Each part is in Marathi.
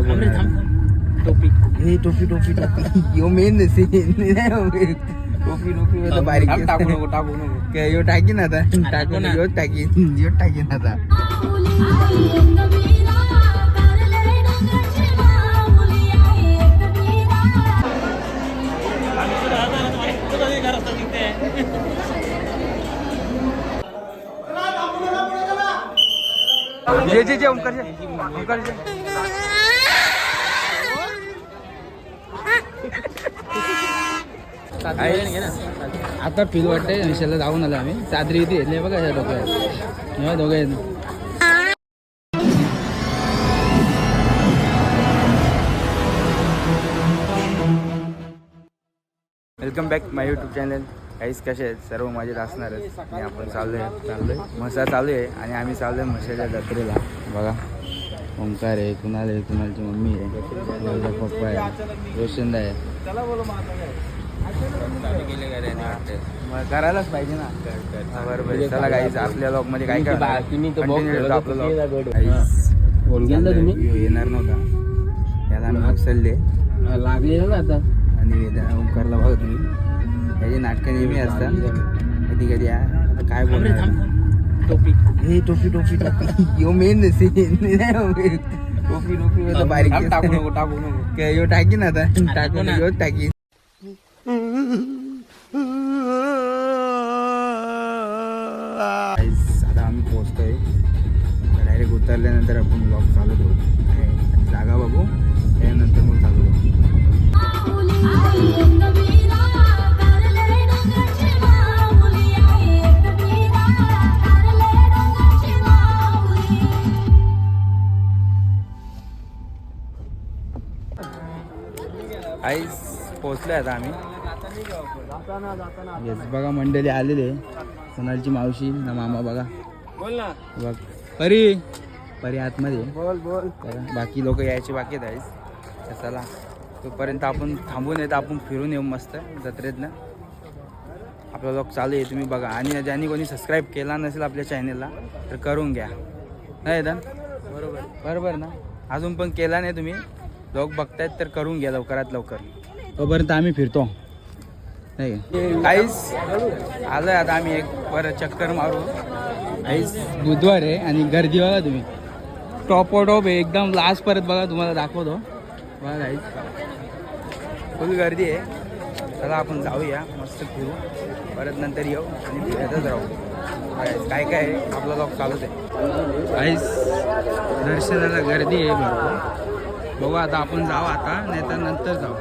टोपी हे टोपी टोपी टोपी यो मेन टोपी टोपी मध्ये बारीक टाकू नको काय यो टाकीन आता टाकू ना यो टाकीन आता जे ओंकार आता फील वाटतंय विषयाला जाऊन आलो आम्ही चादरी इथे येतले बघा या दोघं दोघं वेलकम बॅक माय यूट्यूब चॅनल. काहीच कसे आहेत सर्व मजेत असणारच. आणि आपण चाललोय म्हसा चालू आहे आणि आम्ही चाललोय म्हशाच्या जत्रेला. बघा ओंकार आहे, कुणाल आहे, कुणालची मम्मी आहे, पप्पा आहे, रोशनदा आहे. मग करायलाच पाहिजे ना. बरोबर. चला गाईज आपल्या लॉग मध्ये काय काय येणार नव्हता याला आम्ही उचलले लागलेलं ना आता. आणि ओंकारला बघा तुम्ही याची नाटकं नेहमी असतात कधी कधी. आता काय बोलणार टोपी हे टोपी टोपी टोपी यो मेन टोपी टोपी मध्ये बारीक टाकू नको काय यो टाकीन आता टाकू ना यो टाकीन. आता आम्ही पोहोचतोय. डायरेक्ट उतरल्यानंतर आपण ब्लॉग चालू करू. जागा बघू त्यानंतर मग चालू करू. आईस पोहोचलोय आता आम्ही. येस बघा मंडळी आलेले. सोनालची मावशी ना मामा बघा. बोल ना बघ परी आतमध्ये बोल. बाकी लोक यायचे बाकी आहेत. चला तोपर्यंत आपण थांबून येतं आपण फिरून येऊ मस्त जत्रेतनं. आपला ब्लॉग चालू आहे तुम्ही बघा. आणि ज्यांनी कोणी सबस्क्राईब केला नसेल आपल्या चॅनलला तर करून घ्या. नाही ना बरोबर ना. अजून पण केला नाही तुम्ही ब्लॉग बघतायत तर करून घ्या लवकरात लवकर. तोपर्यंत आम्ही फिरतो नाही काहीच आलोय आता आम्ही एक परत चक्कर मारू. काहीच बुधवार आहे आणि गर्दी बघा तुम्ही टॉप आहे एकदम लास्ट. परत बघा तुम्हाला दाखवतो बघा काहीच फुल गर्दी आहे. चला आपण जाऊया मस्त फिरू परत नंतर येऊ आणि फिरतच राहू. काय काय आहे आपला ब्लॉग चालूच आहे. काहीच दर्शनाला गर्दी आहे भरपूर. बघू आता आपण जाऊ आता नाही तर नंतर जाऊ.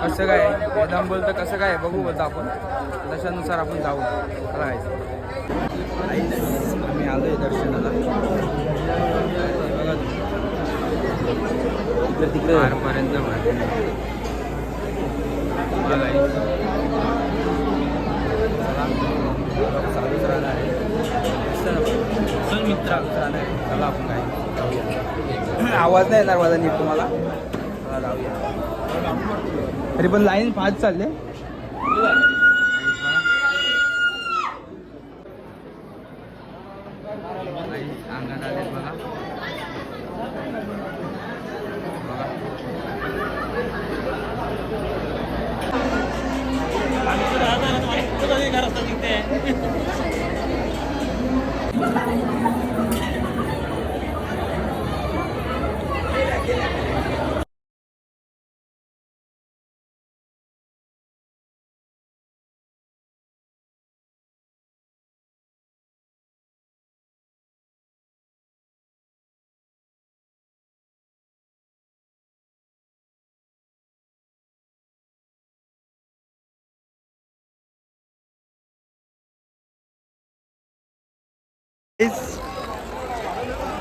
कसं काय एकदम बोलतं कसं काय बघू बोलतो आपण तशानुसार आपण जाऊ. चला आम्ही आलोय दर्शनाला. तिकडे चालूच राहणार आहे. चल मित्र चला आपण काय जाऊया. आवाज नाही येणार माझा नीट तुम्हाला. चला जाऊया. तरी पण लाईन फास्ट चालले. अंगणात आले बघा.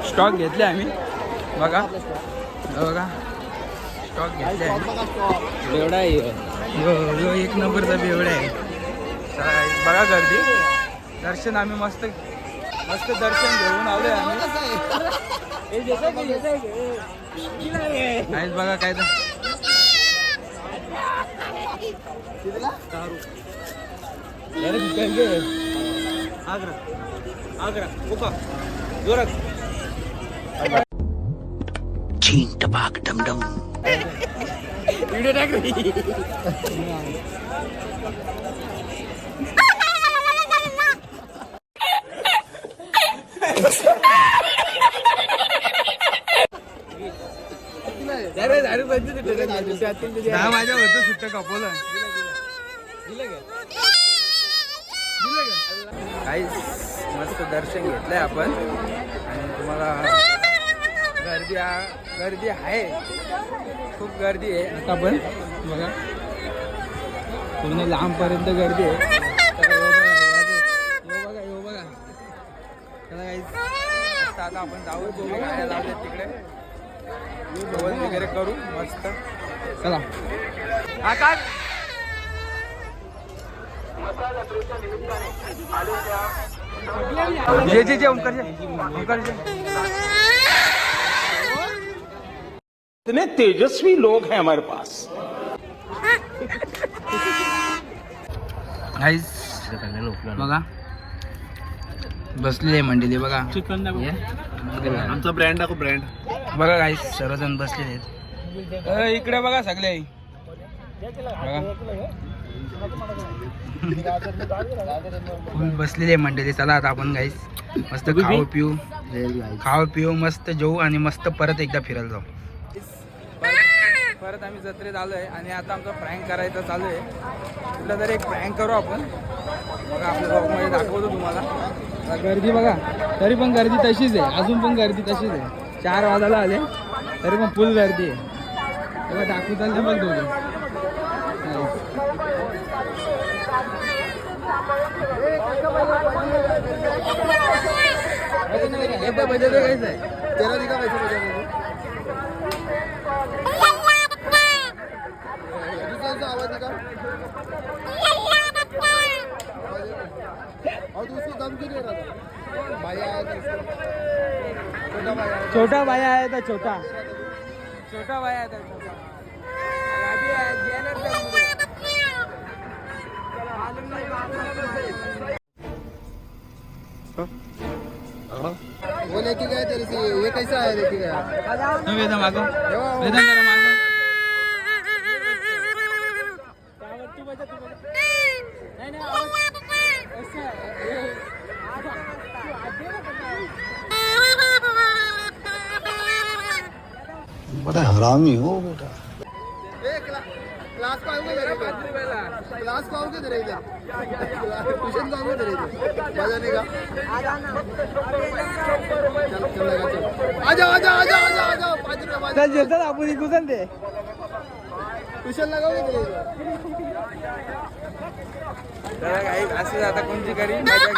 स्टॉक घेतले आम्ही बघा स्टॉक घेतले. बेवडा आहे यो एक नंबरचा बेवडा आहे. बघा गर्दी. दर्शन आम्ही मस्त दर्शन घेऊन आलोय आम्ही. नाहीच बघा काय तर आग्रा चीन टपाक डमडम. व्हिडिओ टाक रे. माझ्या होतं सुट्ट कापवलं. काही मस्त दर्शन घेतलंय आपण आणि तुम्हाला गर्दी आहे, खूप गर्दी आहे. आता पण बघा पूर्ण लांबपर्यंत गर्दी आहे. यो बघा चला गाईस, आता आपण जाऊ. दोघे गाड्या लावल्यात तिकडे, जेवण वगैरे करू मस्त. चला आकाश जे ओंकार इतने तेजस्वी लोग हैं हमारे पास. गाईस बघा बसलेली आहे मंडळी बघा. आमचा ब्रँड दाखव, ब्रँड बघा गाईस सर्वजण बसलेले आहेत. इकडे बघा सगळे बघा फुल बसलेली आहे मंडळी. चला आता आपण गाईस मस्त खाऊ पिऊ मस्त जेऊ आणि मस्त परत एकदा फिरायला जाऊ. परत आम्ही जत्रेत आलो आहे आणि आता आमचा प्रँक करायचा चालू आहे. कुठला तरी एक प्रँक करू आपण. बघा आपल्या ब्लॉगमध्ये दाखवतो तुम्हाला. गर्दी बघा, तरी पण गर्दी तशीच आहे, अजून पण गर्दी तशीच आहे. 4 वाजायला आले तरी पण फुल गर्दी आहे. बघा दाखवू चालते बघ दोघे. बजेट काहीच आहे तेरा दिखा पैसे बजेट आवाज दिखा और दूसरी दम क्यों दे रहा था. भाई आया था, छोटा भाई आया था, छोटा भाई आया था. वो लेके गए तेरे से, ये कैसा है लेके गया. वेदन मागो, वेदन जरा मागो. बड़ा हरामी हो बेटा. क्लास पाओगे क्लास पाओगे तेरे इधर ट्यूशन जाओगे तेरे इधर बजाने का. आ जाओ 5 रुपये चल जेतात आपण इकून दे. ट्यूशन लगाओगे तेरे इधर. असं आता कोणती करी मजा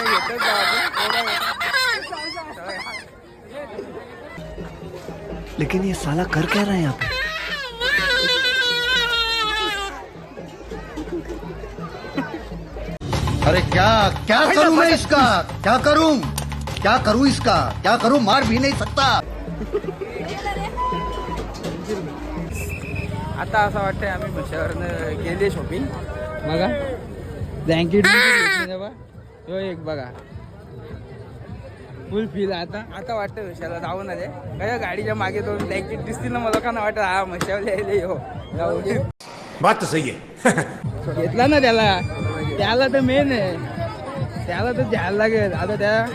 घेतच लेकिन ये साला कर क्या रहा है यहाँ पे. अरे क्या क्या करूं मैं इसका, क्या करूं इसका, क्या करूं, मार भी नहीं सकता. आता असं वाटतंय आम्ही म्हशावरनं गेले शॉपिंग. बघा ब्लँकेट तो एक बघा फुल फील. आता वाटतं म्हशाला जाऊन आले. काय गाडीच्या मागे 2 ब्लँकेट दिसतील ना, मला का नाही वाटत हा म्हशावले यायले हो जाऊ दे. बात तो सही है. घेतला ना त्याला तर मेन आहे, त्याला तर द्यायला लागेल. आता त्या